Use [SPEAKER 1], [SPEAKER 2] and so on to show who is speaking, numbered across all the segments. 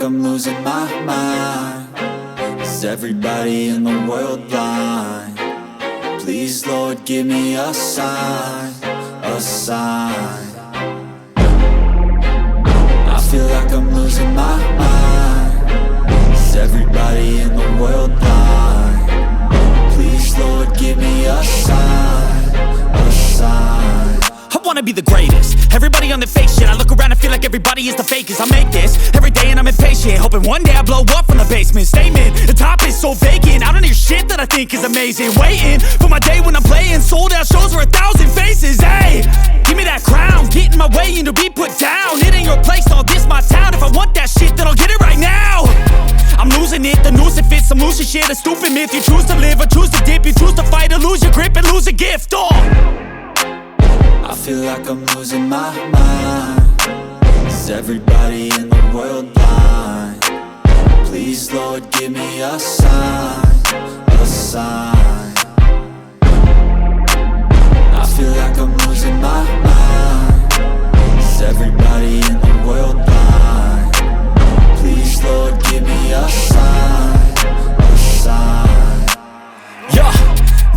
[SPEAKER 1] like I'm losing my mind. Is everybody in the world blind? Please, Lord, give me a sign, a sign. I feel like I'm losing my mind. Is everybody in the world blind? Please, Lord, give me a sign, a sign.
[SPEAKER 2] I wanna be the greatest. Everybody on the fake shit. I look around and feel like everybody is the fakest. I make this every day and I'm impatient, hoping one day I blow up from the basement. Statement, the top is so vacant. I don't hear shit that I think is amazing. Waiting for my day when I'm playing sold out shows for 1,000 faces. Hey, give me that crown, get in my way and to be put down. It ain't your place, no, this my town. If I want that shit, then I'll get it right now. I'm losing it, the noose it fits. Some losing shit, a stupid myth. You choose to live or choose to dip. You choose to fight or lose your grip and lose a gift.
[SPEAKER 1] I feel like I'm losing my mind. Is everybody in the world blind? Please, Lord, give me a sign, a sign. I feel like I'm losing my mind. Is everybody in the world blind? Please, Lord, give me a sign, a sign.
[SPEAKER 2] Yeah.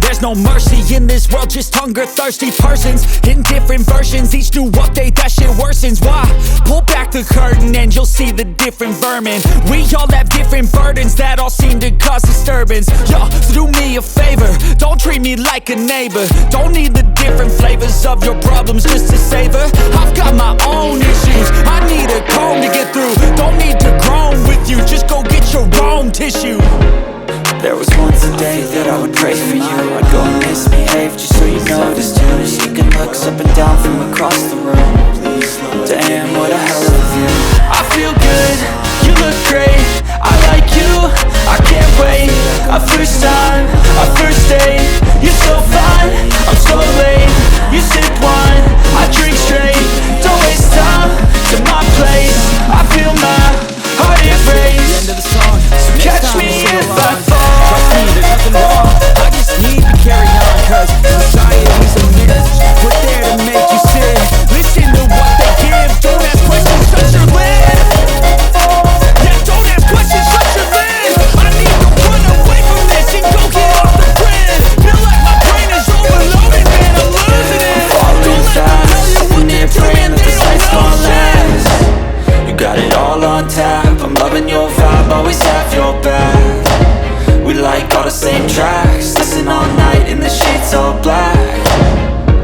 [SPEAKER 2] There's no mercy in this world, just hunger-thirsty persons in different versions. Each new update, that shit worsens. Why? Pull back the curtain and you'll see the different vermin. We all have different burdens that all seem to cause disturbance. Yo, so do me a favor, don't treat me like a neighbor. Don't need the different flavors of your problems just to savor. I've got my own issues, I need a comb to get through. Don't need to groan with you, just go get your own tissue.
[SPEAKER 1] There was once a day that I would pray for you. I'd go and misbehave just so you noticed too. Sneaking looks up and down from across the room. Damn, what a hell of a view. I feel good, you look great, I like you, I can't wait. A first time, a first date. You're so fine, I'm so late. You sip wine, I drink straight. Don't waste time to my place. I feel my heart erase. So catch me if I fall.
[SPEAKER 2] Trust me, there's nothing wrong. I just need to carry on, cause society's a myth. We're there to make you sit. Listen to what they give. Don't ask questions, shut your lid. Yeah, don't ask questions, shut your lid. I need to run away from this and go get off the grid. Feel like my brain is overloaded, man, I'm losing it. Don't let them tell you what to do, man, they don't know shit.
[SPEAKER 1] You got it all on tap. I'm loving your vibe, always have your back. We like all the same tracks. Listen all night in the sheets all black.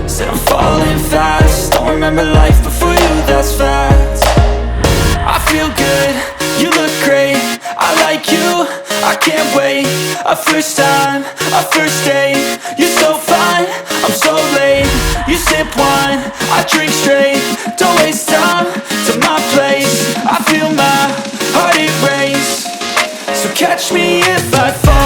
[SPEAKER 1] Said I'm falling fast. Don't remember life before you, that's facts. I feel good, you look great, I like you, I can't wait. A first time, a first date. You're so fine, I'm so late. You sip wine, I drink straight. Don't waste time to my place. I feel my heart erase. So catch me if I fall.